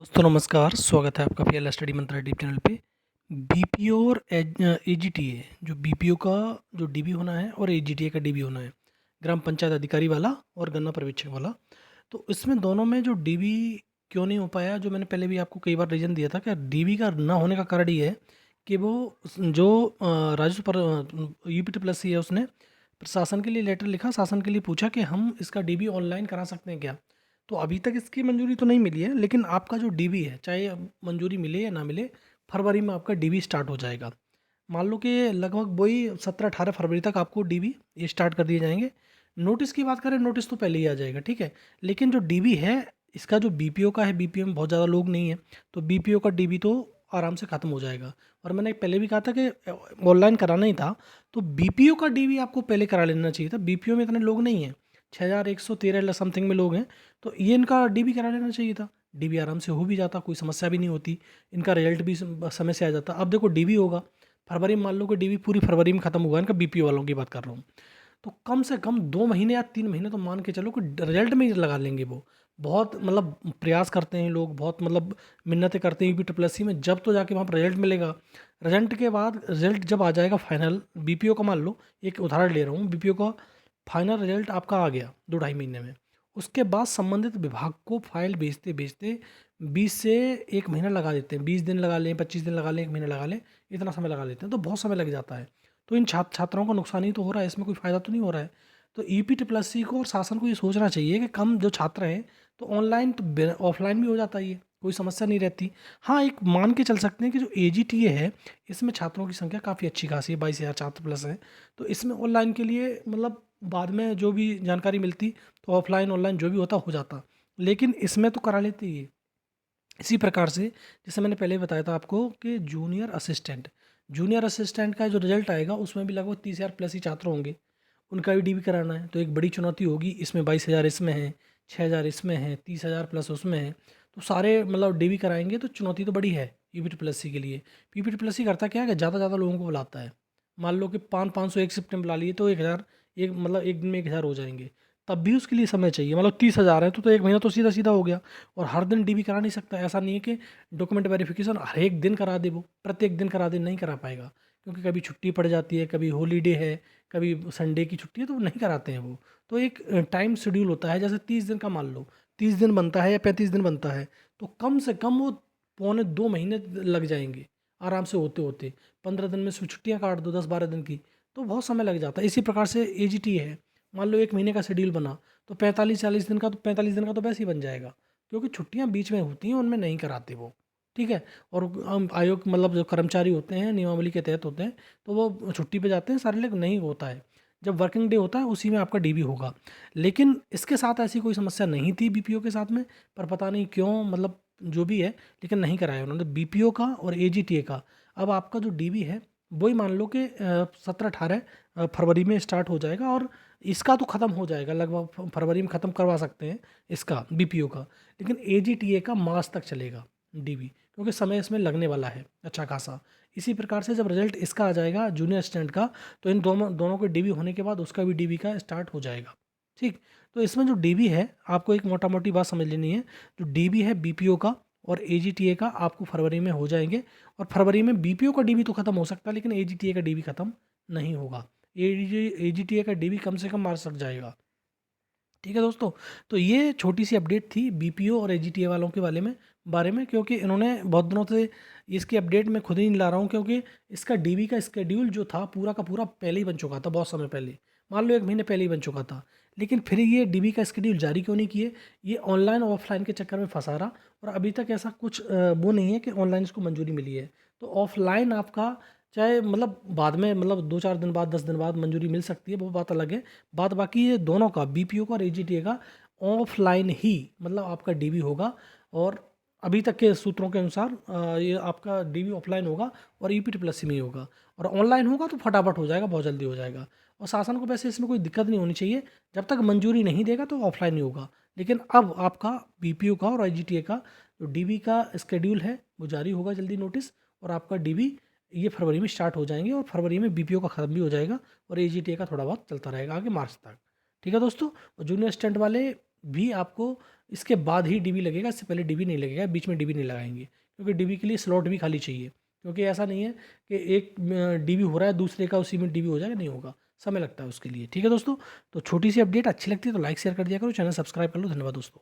दोस्तों नमस्कार, स्वागत है आपका पीएल स्टडी मंत्रा यूट्यूब चैनल पे। बीपीओ और एजीटीए, जो बीपीओ का जो डीबी होना है और एजीटीए का डीबी होना है, ग्राम पंचायत अधिकारी वाला और गन्ना पर्यवेक्षक वाला। तो इसमें दोनों में जो डीबी क्यों नहीं हो पाया, जो मैंने पहले भी आपको कई बार रीज़न दिया था कि डीबी का ना होने का कारण ये है कि वो जो राजस्व पर यूपीटी प्लस सी है, उसने प्रशासन के लिए लेटर लिखा, शासन के लिए पूछा कि हम इसका डीबी ऑनलाइन करा सकते हैं क्या। तो अभी तक इसकी मंजूरी तो नहीं मिली है, लेकिन आपका जो डीबी है, चाहे अब मंजूरी मिले या ना मिले, फरवरी में आपका डीबी स्टार्ट हो जाएगा। मान लो कि लगभग वही 17-18 फरवरी तक आपको डीबी ये स्टार्ट कर दिए जाएंगे। नोटिस की बात करें, नोटिस तो पहले ही आ जाएगा, ठीक है। लेकिन जो डीबी है, इसका जो बीपीओ का है, बीपीओ में बहुत ज़्यादा लोग नहीं है, तो बीपीओ का डीबी तो आराम से ख़त्म हो जाएगा। और मैंने पहले भी कहा था कि ऑनलाइन कराना ही था, तो बीपीओ का डीबी आपको पहले करा लेना चाहिए था। बीपीओ में इतने लोग नहीं हैं, 6113 समथिंग में लोग हैं, तो ये इनका डीबी करा लेना चाहिए था। डीबी आराम से हो भी जाता, कोई समस्या भी नहीं होती, इनका रिजल्ट भी समय से आ जाता। अब देखो डीबी होगा फरवरी में, मान लो कि डीबी पूरी फरवरी में खत्म हुआ, इनका बीपीओ वालों की बात कर रहा हूँ, तो कम से कम 2 महीने या 3 महीने तो मान के चलो कि रिजल्ट में ही लगा लेंगे वो। बहुत मतलब प्रयास करते हैं लोग, बहुत मतलब मिन्नतें करते हैं यूपी ट्रिपल एस सी में, जब तो जाके वहाँ पर रिजल्ट मिलेगा। रिजल्ट के बाद, रिजल्ट जब आ जाएगा फाइनल, बीपीओ का मान लो, एक उदाहरण ले रहा हूँ, बीपीओ का फाइनल रिजल्ट आपका आ गया 2-2.5 महीने में, उसके बाद संबंधित विभाग को फाइल भेजते भेजते 20 से 1 महीना लगा देते हैं। 20 दिन लगा लें, 25 दिन लगा लें, 1 महीना लगा लें, इतना समय लगा लेते हैं, तो बहुत समय लग जाता है। तो इन छात्रों का नुकसान ही तो हो रहा है, इसमें कोई फ़ायदा तो नहीं हो रहा है। तो ईपी ट्रिपल एस सी को और शासन को ये सोचना चाहिए कि कम जो छात्र हैं, तो ऑनलाइन तो ऑफलाइन भी हो जाता है, ये कोई समस्या नहीं रहती। हाँ, एक मान के चल सकते हैं कि जो एजीटीए है, इसमें छात्रों की संख्या काफ़ी अच्छी खासी है, 22,000 छात्र प्लस है। तो इसमें ऑनलाइन के लिए मतलब बाद में जो भी जानकारी मिलती, तो ऑफलाइन ऑनलाइन जो भी होता हो जाता, लेकिन इसमें तो करा लेते ही है। इसी प्रकार से जैसे मैंने पहले बताया था आपको कि जूनियर असिस्टेंट का जो रिजल्ट आएगा, उसमें भी लगभग 30,000 प्लस ही छात्र होंगे, उनका भी डीबी कराना है, तो एक बड़ी चुनौती होगी। इसमें 22,000 इसमें है, 6,000 इसमें है, 30,000 प्लस उसमें है, तो सारे मतलब डीबी कराएंगे, तो चुनौती तो बड़ी है यूपी प्लस सी के लिए। यूपी प्लस सी करता क्या है कि ज़्यादा ज़्यादा लोगों को बुलाता है। मान लो कि 500 एक शिफ्ट में बुला लिए, तो 1,000, एक मतलब एक दिन में 1,000 हो जाएंगे, तब भी उसके लिए समय चाहिए। मतलब 30,000 है, तो 1 महीना तो सीधा सीधा हो गया। और हर दिन डीबी करा नहीं सकता, ऐसा नहीं है कि डॉक्यूमेंट वेरिफिकेशन हर एक दिन करा दे, वो प्रत्येक दिन करा दे, नहीं करा पाएगा, क्योंकि कभी छुट्टी पड़ जाती है, कभी हॉलीडे है, कभी संडे की छुट्टी है, तो वो नहीं कराते हैं वो। तो एक टाइम शेड्यूल होता है, जैसे 30 दिन का मान लो, 30 दिन बनता है या 35 दिन बनता है, तो कम से कम वो 1.25 2 महीने लग जाएंगे आराम से होते होते। 15 दिन में से छुट्टियाँ काट दो 10-12 दिन की, तो बहुत समय लग जाता है। इसी प्रकार से एजीटी है, मान लो 1 महीने का शेड्यूल बना, तो 45-40 दिन का, तो 45 दिन का तो वैसे ही बन जाएगा, क्योंकि छुट्टियां बीच में होती हैं, उनमें नहीं कराते वो, ठीक है। और आयोग मतलब जो कर्मचारी होते हैं नियमावली के तहत होते हैं, तो वो छुट्टी पे जाते हैं, सारे लोग नहीं होता है। जब वर्किंग डे होता है, उसी में आपका डीबी होगा। लेकिन इसके साथ ऐसी कोई समस्या नहीं थी बीपीओ के साथ में, पर पता नहीं क्यों, मतलब जो भी है, लेकिन नहीं कराया उन्होंने बीपीओ का और एजीटीए का। अब आपका जो डीबी है, वही मान लो कि 17-18 फरवरी में स्टार्ट हो जाएगा, और इसका तो ख़त्म हो जाएगा, लगभग फरवरी में ख़त्म करवा सकते हैं इसका बीपीओ का। लेकिन एजीटीए का मार्च तक चलेगा डीबी, क्योंकि समय इसमें लगने वाला है अच्छा खासा। इसी प्रकार से जब रिजल्ट इसका आ जाएगा जूनियर असिस्टेंट का, तो इन दोनों दोनों के डीबी होने के बाद उसका भी डीबी का स्टार्ट हो जाएगा, ठीक। तो इसमें जो डीबी है, आपको एक मोटा मोटी बात समझ लेनी है। जो डीबी है बीपीओ का और एजीटीए का, आपको फरवरी में हो जाएंगे। और फरवरी में बीपीओ का डीबी तो ख़त्म हो सकता है, लेकिन एजीटीए का डीबी ख़त्म नहीं होगा। एजीटीए का डीबी कम से कम मार्च तक जाएगा, ठीक है दोस्तों। तो ये छोटी सी अपडेट थी बीपीओ और एजीटीए वालों के बारे में, क्योंकि इन्होंने बहुत दिनों से इसकी अपडेट मैं खुद ही नहीं ला रहा हूँ, क्योंकि इसका डीबी का स्केड्यूल जो था पूरा का पूरा पहले ही बन चुका था, बहुत समय पहले, मान लो 1 महीने पहले ही बन चुका था। लेकिन फिर ये डीबी का स्केड्यूल जारी क्यों नहीं किए, ये ऑनलाइन और ऑफलाइन के चक्कर में फंसा रहा। और अभी तक ऐसा कुछ वो नहीं है कि ऑनलाइन इसको मंजूरी मिली है। तो ऑफलाइन आपका चाहे मतलब बाद में, मतलब 2-4 दिन बाद, 10 दिन बाद मंजूरी मिल सकती है, वो बात अलग है। बात बाकी ये दोनों का, बीपीओ का और एजीटीए का, ऑफलाइन ही मतलब आपका डीबी होगा। और अभी तक के सूत्रों के अनुसार ये आपका डीबी ऑफलाइन होगा और ईपी ट्रिपल एस सी में ही होगा। और ऑनलाइन होगा तो फटाफट हो जाएगा, बहुत जल्दी हो जाएगा। और शासन को वैसे इसमें कोई दिक्कत नहीं होनी चाहिए, जब तक मंजूरी नहीं देगा तो ऑफलाइन ही होगा। लेकिन अब आपका बीपीओ का और आईजीटीए का जो डीबी का स्केड्यूल है, वो जारी होगा जल्दी नोटिस, और आपका डीबी ये फरवरी में स्टार्ट हो जाएंगे, और फरवरी में बीपीओ का ख़त्म भी हो जाएगा, और एजीटीए का थोड़ा बहुत चलता रहेगा आगे मार्च तक, ठीक है दोस्तों। और जूनियर स्टूडेंट वाले भी आपको इसके बाद ही डीबी लगेगा, इससे पहले डीबी नहीं लगेगा, बीच में डीबी नहीं लगाएंगे, क्योंकि डीबी के लिए स्लॉट भी खाली चाहिए। क्योंकि ऐसा नहीं है कि एक डीबी हो रहा है दूसरे का उसी में डीबी हो जाएगा, नहीं होगा, समय लगता है उसके लिए। ठीक है दोस्तों, तो छोटी सी अपडेट अच्छी लगती है तो लाइक शेयर कर दिया करो, चैनल सब्सक्राइब कर लो। धन्यवाद दोस्तों।